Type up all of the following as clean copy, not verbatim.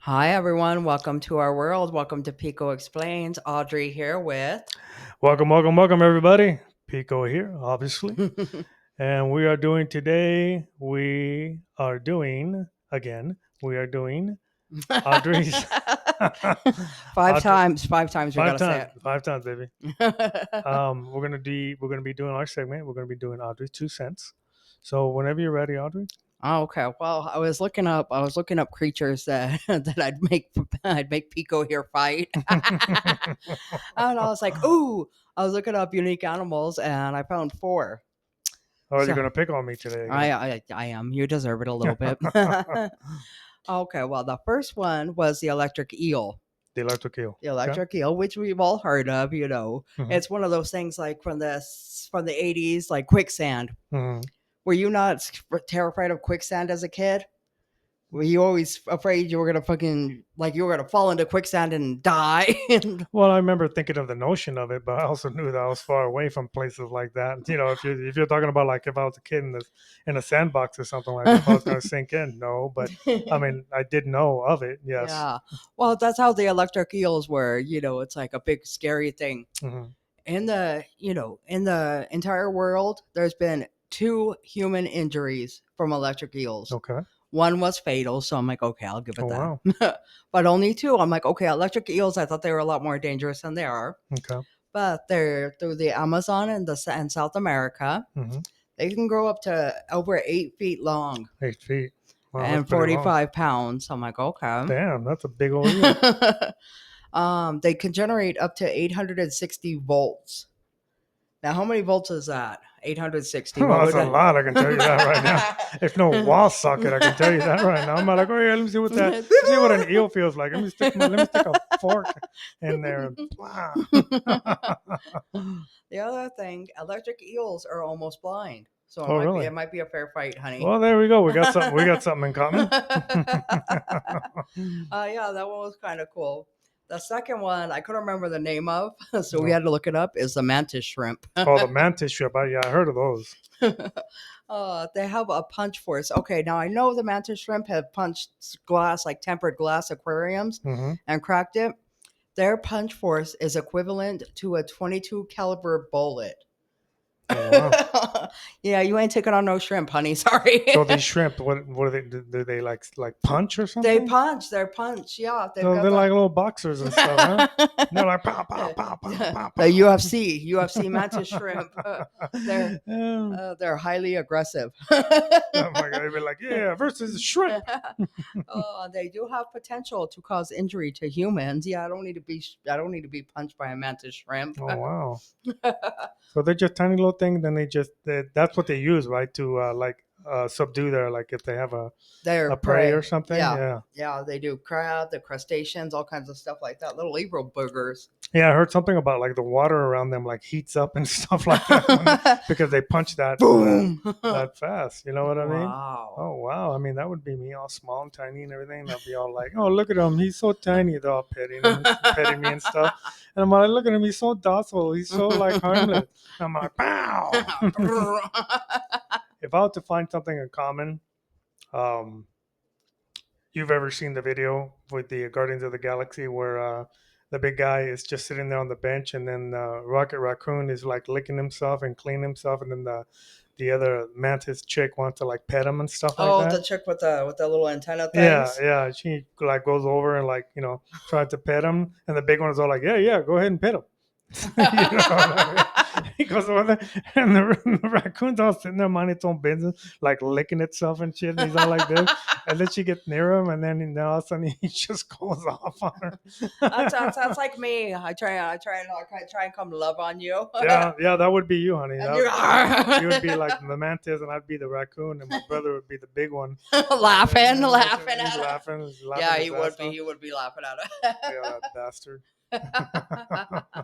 Hi, everyone. Welcome to our world. Welcome to Pico Explains. Audrey here with. Welcome, everybody. Pico here, obviously. And we are doing Audrey's five Audrey, times. Five times we got to say five times, baby. it. We're gonna be doing our segment. We're gonna be doing Audrey's 2 cents. So whenever you're ready, Audrey. Oh, okay. Well, I was looking up creatures that that I'd make Pico here fight. And I was like, ooh, I was looking up unique animals and I found four. Oh, you're So gonna pick on me today I again. I, I am. You deserve it a little bit. Okay, well, the first one was the electric eel. The electric eel. The Okay. electric eel, which we've all heard of, hmm it's one of those things like from the 80s, like quicksand. hmm Were you not terrified of quicksand as a kid? Were you always afraid you were gonna fucking like you were gonna fall into quicksand and die? Well, I remember thinking of the notion of it, but I also knew that I was far away from places like that. If you're talking about like if I was a kid in a sandbox or something like that, if I was going to sink in, no. But I mean, I did know of it. Yes. Yeah. Well, that's how the electric eels were. It's like a big scary thing. hmm In the entire world, there's been two human injuries from electric eels. Okay. One was fatal, so I'm like, okay, I'll give Oh it that. wow. But only two. I'm like, okay, electric eels. I thought they were a lot more dangerous than they are. Okay. But they're through the Amazon and South America. hmm They can grow up to over 8 feet long 8 feet. Wow, that's and pretty long. 45 pounds. I'm like, okay. Damn, that's a big old eel. They can generate up to 860 volts. Now, how many volts is that? 860. Oh, What that's would a that? lot. I can tell you that right now. If no wall socket, I can tell you that right now. I'm like, oh yeah, let me see what an eel feels like. Let me stick a fork in there. Wow. The other thing, electric eels are almost blind. So it Oh might be really? it might be a fair fight, honey. Well, there we go. We got something. We got something in common. Yeah, that one was kind of cool. The second one I couldn't remember the name of, so we No. had to look it up, is the mantis shrimp. Oh, the mantis shrimp. Yeah, I heard of those. They have a punch force. Okay, now I know the mantis shrimp have punched glass, like tempered glass aquariums, hmm and cracked it. Their punch force is equivalent to a 22 caliber bullet. Oh wow. Yeah, you ain't taking on no shrimp, honey. Sorry. So these shrimp, what do they do? They like punch or They something? punch. They're punch. Yeah, they've So got they're like the little boxers and stuff, huh? And they're like pow pow pow pow pow the pow. UFC mantis shrimp. They're Oh they're highly aggressive. my god, they'd be like, yeah, versus shrimp. Oh, they do have potential to cause injury to humans. Yeah, I don't need to be punched by a mantis shrimp. Oh wow. So they're just tiny little things. Then that's what they use, right? To subdue their, like if they have They're a prey or prey. something. Yeah, Yeah. yeah, they do crab, the crustaceans, all kinds of stuff like that. Little evil boogers. Yeah, I heard something about like the water around them like heats up and stuff like that because they punch Boom. that fast. You know what I mean? Wow. Oh wow! I mean that would be me, all small and tiny and everything. They'll be all like, "Oh, look at him! He's so tiny." They're all petting him, petting me and stuff. And I'm like, "Look at him! He's so docile. He's so like harmless." And I'm like, "Pow!" If I were to find something in common, um, you've ever seen the video with the Guardians of the Galaxy where the big guy is just sitting there on the bench, and then Rocket Raccoon is like licking himself and cleaning himself, and then the other mantis chick wants to like pet him and stuff like Oh, that. the chick with the little antenna Yeah, things. yeah. She like goes over and like tries to pet him, and the big one is all like, "Yeah, yeah, go ahead and pet him." you know what I mean? He goes over there, and the raccoon's all sitting there minding its own business, like licking itself and shit. And he's all like this, and then she gets near him, and then all of a sudden he just goes off on her. That sounds like me. I try and come love on you, Yeah, yeah, that would be you, honey. and you're You would be like the mantis, and I'd be the raccoon, and my brother would be the big one. laughing, And laughing he's at it. laughing, he's laughing Yeah, his he would ass be. off. He would be laughing at Yeah, that bastard. it.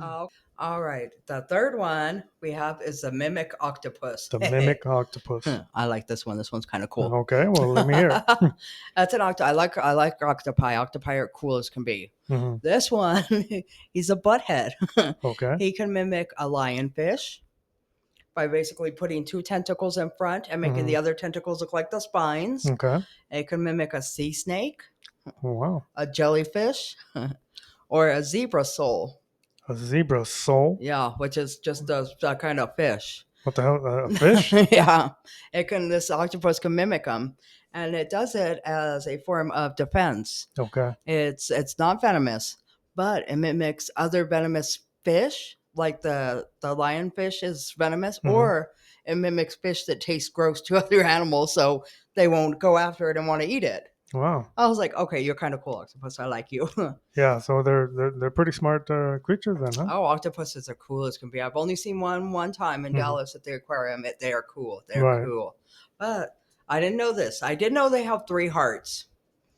Oh, all right. The third one we have is the mimic octopus. The mimic octopus. I like this one. This one's kind of cool. Okay, well, let me hear it. That's an octopus. I like octopi. Octopi are cool as can be. hmm This one, he's a butthead. Okay. He can mimic a lionfish by basically putting two tentacles in front and making hmm the other tentacles look like the spines. Okay. It can mimic a sea snake. Oh, wow. a jellyfish, or a zebra sole. A zebra soul. Yeah, which is just a kind of fish. What the hell? A fish? Yeah, this octopus can mimic them, and it does it as a form of defense. Okay. It's not venomous, but it mimics other venomous fish, like the lionfish is venomous, Mm-hmm. or it mimics fish that taste gross to other animals, so they won't go after it and want to eat it. Wow. I was like, okay, you're kind of cool, octopus. I like you. Yeah. So they're pretty smart creatures then, huh? Oh, octopuses are cool as can be. I've only seen one time in Mm-hmm. Dallas at the aquarium. They are cool. They're Right. cool. But I didn't know this. I did know they have 3 hearts.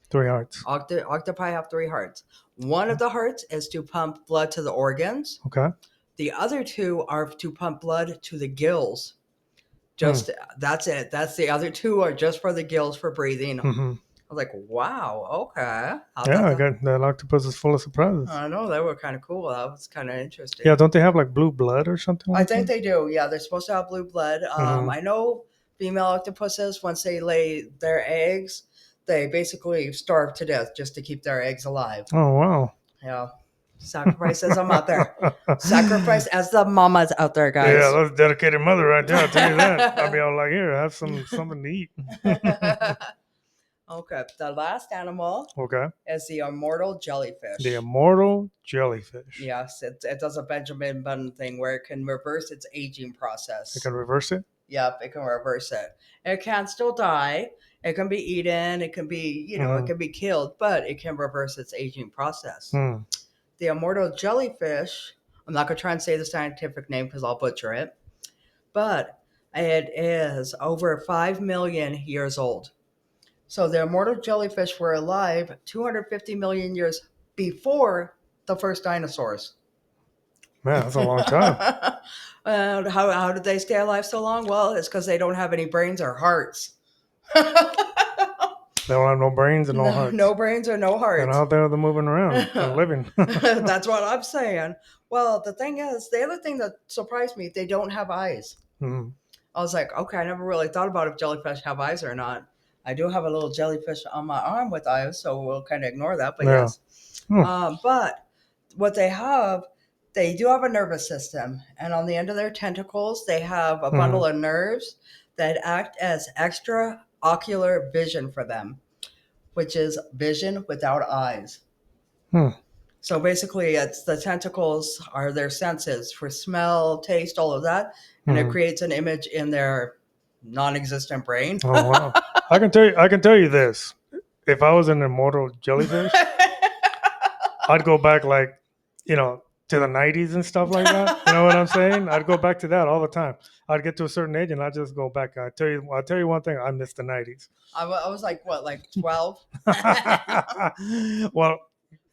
3 hearts. Octopi have 3 hearts. One of the hearts is to pump blood to the organs. Okay. The other 2 are to pump blood to the gills. Just that's it. That's the other 2 are just for the gills for breathing. Mm-hmm. I was like, wow, okay. Yeah, I got that octopus is full of surprises. I know they were kind of cool. That was kind of interesting. Yeah, don't they have like blue blood or something I like think that? they do. Yeah, they're supposed to have blue blood. Mhm. I know female octopuses, once they lay their eggs, they basically starve to death just to keep their eggs alive. Oh, wow. Yeah. Sacrifice as I'm out there. Sacrifice as the mamas out there, guys. Yeah, that's a dedicated mother right there. I'll tell you that. I'll be all like, here, have something to eat. Okay. The last animal Okay. is the immortal jellyfish. The immortal jellyfish. Yes, it does a Benjamin Button thing where it can reverse its aging process. It can reverse it? Yep, it can reverse it. It can still die. It can be eaten. It can be, it can be killed, but it can reverse its aging process. Hmm. The immortal jellyfish, I'm not going to try and say the scientific name because I'll butcher it, but it is over 5 million years old. So the immortal jellyfish were alive 250 million years before the first dinosaurs. Man, that's a long time. And how did they stay alive so long? Well, it's because they don't have any brains or hearts. They don't have no brains and no hearts. No brains or no hearts. And out there they're moving around and living. That's what I'm saying. Well, the thing is, the other thing that surprised me, they don't have eyes. Mm-hmm. I was like, okay, I never really thought about if jellyfish have eyes or not. I do have a little jellyfish on my arm with eyes, so we'll kind of ignore that. But Yeah. yes. But what they have, they do have a nervous system. And on the end of their tentacles, they have a bundle of nerves that act as extraocular vision for them, which is vision without eyes. So basically, it's the tentacles are their senses for smell, taste, all of that. And it creates an image in their non-existent brain. Oh, wow. I can tell you this. If I was an immortal jellyfish, I'd go back to the 90s and stuff like that. You know what I'm saying? I'd go back to that all the time. I'd get to a certain age and I'd just go back. I'll tell you one thing. I miss the 90s. I was like, what, like 12? Well,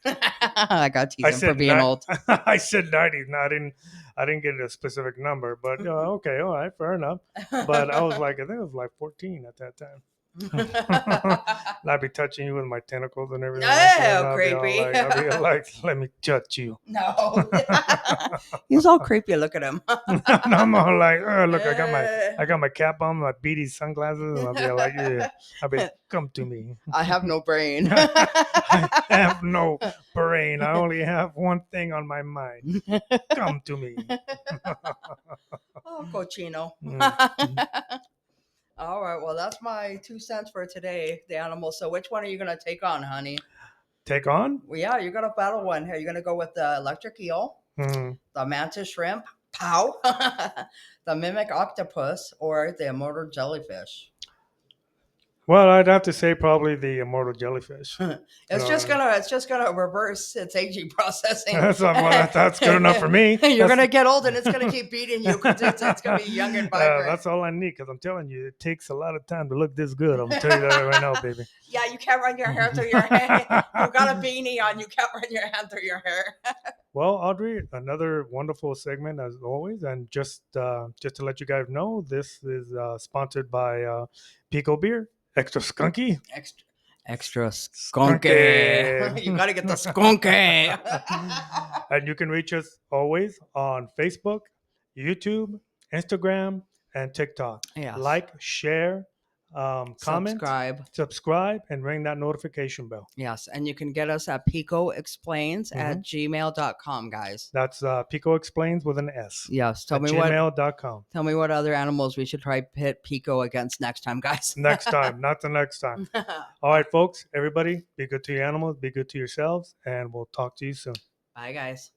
I got teasing for being old. I said 90s. No, I didn't get a specific number, but okay, all right, fair enough. But I was like, I think I was like 14 at that time. And I'd be touching you with my tentacles and everything. Oh, creepy. I'd be like, let me touch you. No. He's all creepy. Look at him. And I'm all like, oh, look, I got my cap on, my beady sunglasses, and I'll be like, yeah. I'll be, come to me. I have no brain. I have no brain. I only have one thing on my mind. Come to me. Oh, cochino. Mm. All right. Well, that's my 2 cents for today, the animals. So which one are you going to take on, honey? Take on? Well, yeah, you're going to battle one. Are you going to go with the electric eel, Mm. the mantis shrimp, pow, the mimic octopus, or the immortal jellyfish? Well, I'd have to say probably the immortal jellyfish. It's just gonna reverse its aging processing. That's good enough for me. You're gonna get old and it's gonna keep beating you because it's gonna be young and vibrant. That's all I need because I'm telling you, it takes a lot of time to look this good. I'm gonna tell you that right now, baby. Yeah, you can't run your hair through your hair. You got a beanie on. You can't run your hand through your hair. Well, Audrey, another wonderful segment as always, and just to let you guys know, this is sponsored by Pico Beer. Extra skunky. Extra skunky. You gotta get the skunky. And you can reach us always on Facebook, YouTube, Instagram, and TikTok. Yes. Like, share, comment, Subscribe. subscribe, and ring that notification bell. Yes. And you can get us at picoexplains at gmail.com, guys. That's Pico Explains with an S. Yes. At gmail.com. Tell me what other animals we should try pit Pico against next time, guys. Next time, not the next time. All right, folks, everybody, be good to your animals, be good to yourselves, and we'll talk to you soon. Bye, guys.